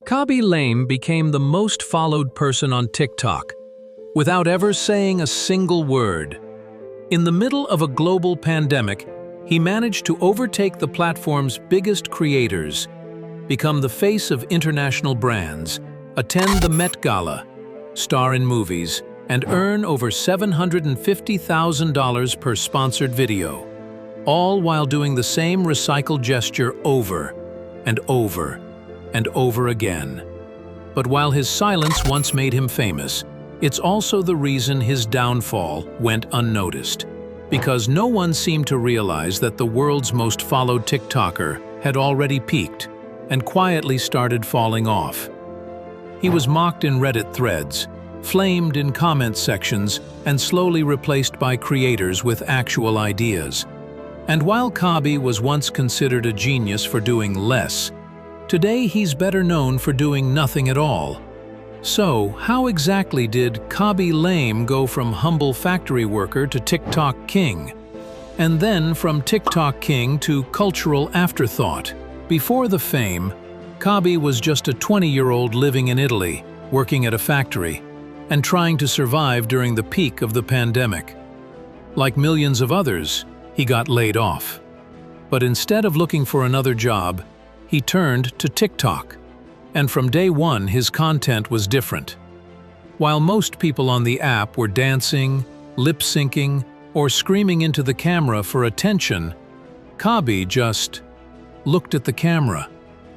Khaby Lame became the most followed person on TikTok, without ever saying a single word. In the middle of a global pandemic, he managed to overtake the platform's biggest creators, become the face of international brands, attend the Met Gala, star in movies, and earn over $750,000 per sponsored video, all while doing the same recycled gesture over and over and over again. But while his silence once made him famous, it's also the reason his downfall went unnoticed, because no one seemed to realize that the world's most followed TikToker had already peaked and quietly started falling off. He was mocked in Reddit threads, flamed in comment sections, and slowly replaced by creators with actual ideas. And while Khaby was once considered a genius for doing less, today he's better known for doing nothing at all. So, how exactly did Khaby Lame go from humble factory worker to TikTok king? And then from TikTok king to cultural afterthought? Before the fame, Khaby was just a 20-year-old living in Italy, working at a factory, and trying to survive during the peak of the pandemic. Like millions of others, he got laid off. But instead of looking for another job, he turned to TikTok, and from day one his content was different. While most people on the app were dancing, lip-syncing, or screaming into the camera for attention, Khaby just looked at the camera.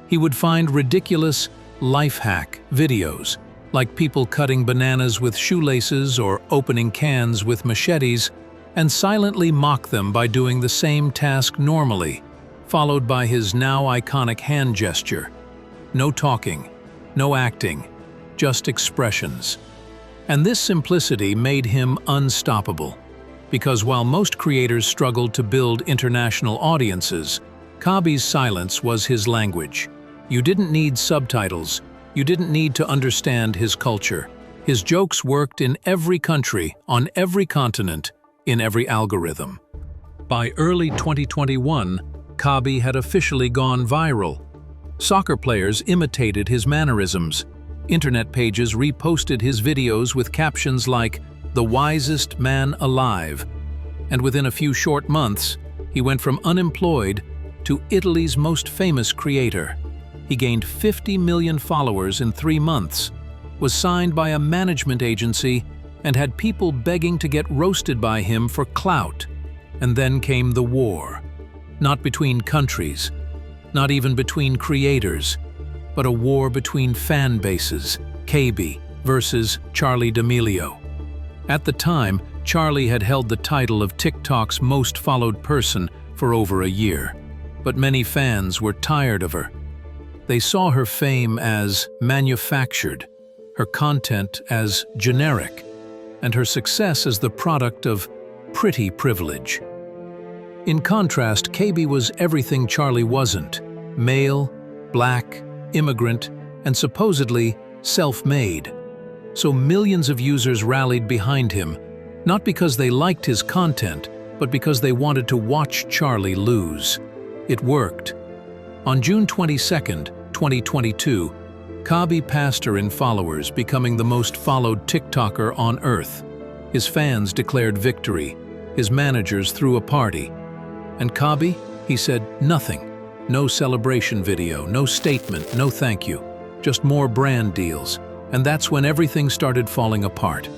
He would find ridiculous life hack videos, like people cutting bananas with shoelaces or opening cans with machetes, and silently mock them by doing the same task normally, followed by his now iconic hand gesture. No talking, no acting, just expressions. And this simplicity made him unstoppable, because while most creators struggled to build international audiences, Khaby's silence was his language. You didn't need subtitles, you didn't need to understand his culture. His jokes worked in every country, on every continent, in every algorithm. By early 2021, Khaby had officially gone viral. Soccer players imitated his mannerisms. Internet pages reposted his videos with captions like, "The wisest man alive." And within a few short months, he went from unemployed to Italy's most famous creator. He gained 50 million followers in 3 months, was signed by a management agency, and had people begging to get roasted by him for clout. And then came the war. Not between countries, not even between creators, but a war between fan bases, Khaby versus Charli D'Amelio. At the time, Charli had held the title of TikTok's most followed person for over a year, but many fans were tired of her. They saw her fame as manufactured, her content as generic, and her success as the product of pretty privilege. In contrast, Khaby was everything Charli wasn't: male, black, immigrant, and supposedly self-made. So millions of users rallied behind him, not because they liked his content, but because they wanted to watch Charli lose. It worked. On June 22, 2022, Khaby passed her in followers, becoming the most followed TikToker on Earth. His fans declared victory. His managers threw a party. And Khaby, he said nothing. No celebration video, no statement, no thank you. Just more brand deals. And that's when everything started falling apart.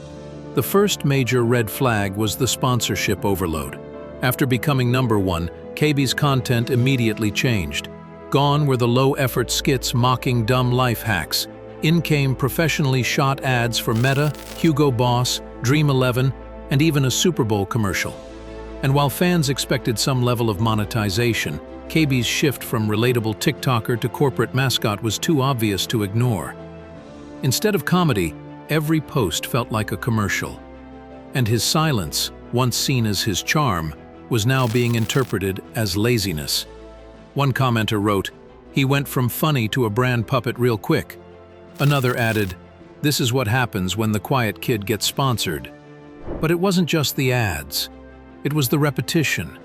The first major red flag was the sponsorship overload. After becoming #1, Khaby's content immediately changed. Gone were the low-effort skits mocking dumb life hacks. In came professionally shot ads for Meta, Hugo Boss, Dream 11, and even a Super Bowl commercial. And while fans expected some level of monetization, Khaby's shift from relatable TikToker to corporate mascot was too obvious to ignore. Instead of comedy, every post felt like a commercial. And his silence, once seen as his charm, was now being interpreted as laziness. One commenter wrote, "He went from funny to a brand puppet real quick." Another added, "This is what happens when the quiet kid gets sponsored." But it wasn't just the ads. It was the repetition.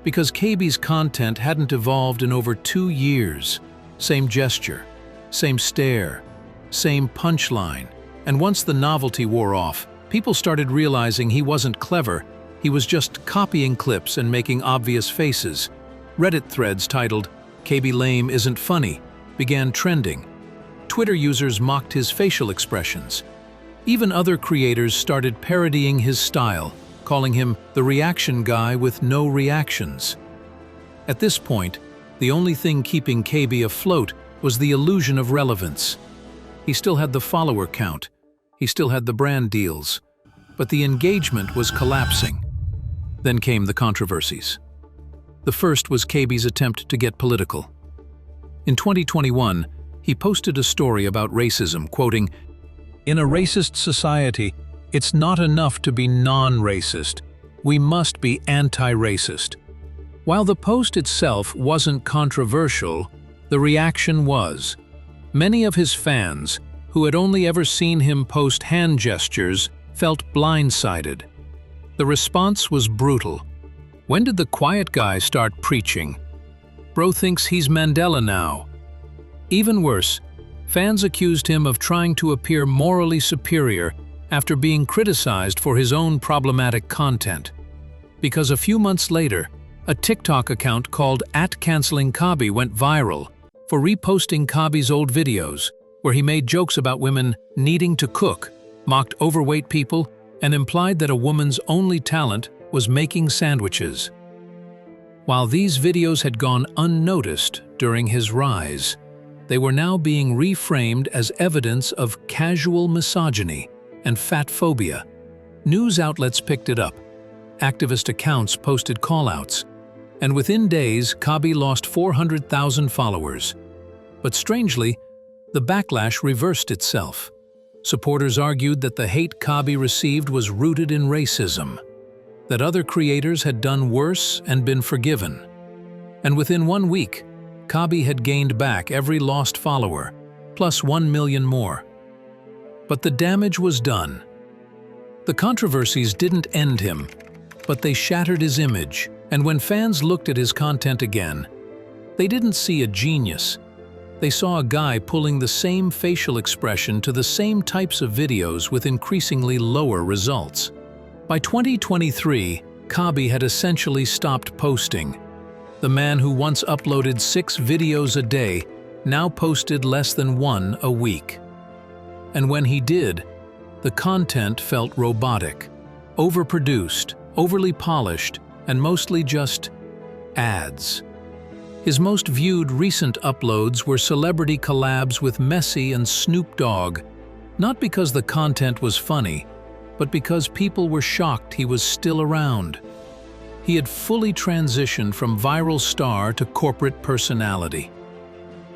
Because Khaby's content hadn't evolved in over 2 years. Same gesture, same stare, same punchline. And once the novelty wore off, people started realizing he wasn't clever, he was just copying clips and making obvious faces. Reddit threads titled, "Khaby lame isn't funny," began trending. Twitter users mocked his facial expressions. Even other creators started parodying his style, calling him the reaction guy with no reactions. At this point, the only thing keeping Khaby afloat was the illusion of relevance. He still had the follower count, he still had the brand deals, but the engagement was collapsing. Then came the controversies. The first was Khaby's attempt to get political. In 2021, he posted a story about racism, quoting, "In a racist society, it's not enough to be non-racist. We must be anti-racist." While the post itself wasn't controversial, the reaction was. Many of his fans, who had only ever seen him post hand gestures, felt blindsided. The response was brutal. "When did the quiet guy start preaching? Bro thinks he's Mandela now." Even worse, fans accused him of trying to appear morally superior after being criticized for his own problematic content. Because a few months later, a TikTok account called @CancellingKhaby went viral for reposting Khaby's old videos, where he made jokes about women needing to cook, mocked overweight people, and implied that a woman's only talent was making sandwiches. While these videos had gone unnoticed during his rise, they were now being reframed as evidence of casual misogyny and fat phobia. News outlets picked it up. Activist accounts posted call-outs. And within days, Khaby lost 400,000 followers. But strangely, the backlash reversed itself. Supporters argued that the hate Khaby received was rooted in racism, that other creators had done worse and been forgiven. And within 1 week, Khaby had gained back every lost follower, plus 1 million more. But the damage was done. The controversies didn't end him, but they shattered his image. And when fans looked at his content again, they didn't see a genius. They saw a guy pulling the same facial expression to the same types of videos with increasingly lower results. By 2023, Khaby had essentially stopped posting. The man who once uploaded 6 videos a day now posted less than 1 a week. And when he did, the content felt robotic, overproduced, overly polished, and mostly just ads. His most viewed recent uploads were celebrity collabs with Messi and Snoop Dogg, not because the content was funny, but because people were shocked he was still around. He had fully transitioned from viral star to corporate personality.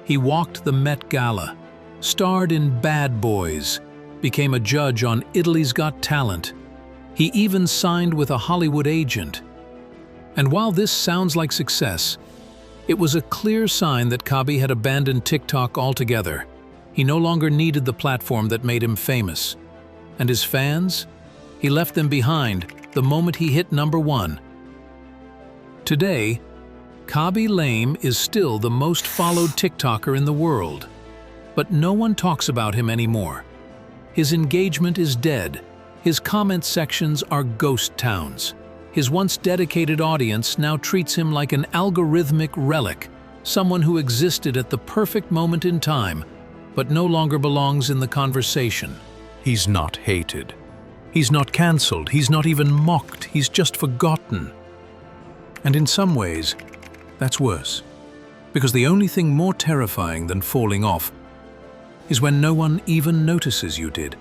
He walked the Met Gala, starred in Bad Boys, became a judge on Italy's Got Talent. He even signed with a Hollywood agent. And while this sounds like success, it was a clear sign that Khaby had abandoned TikTok altogether. He no longer needed the platform that made him famous. And his fans? He left them behind the moment he hit #1. Today, Khaby Lame is still the most followed TikToker in the world. But no one talks about him anymore. His engagement is dead. His comment sections are ghost towns. His once dedicated audience now treats him like an algorithmic relic, someone who existed at the perfect moment in time, but no longer belongs in the conversation. He's not hated. He's not cancelled. He's not even mocked. He's just forgotten. And in some ways, that's worse. Because the only thing more terrifying than falling off is when no one even notices you did.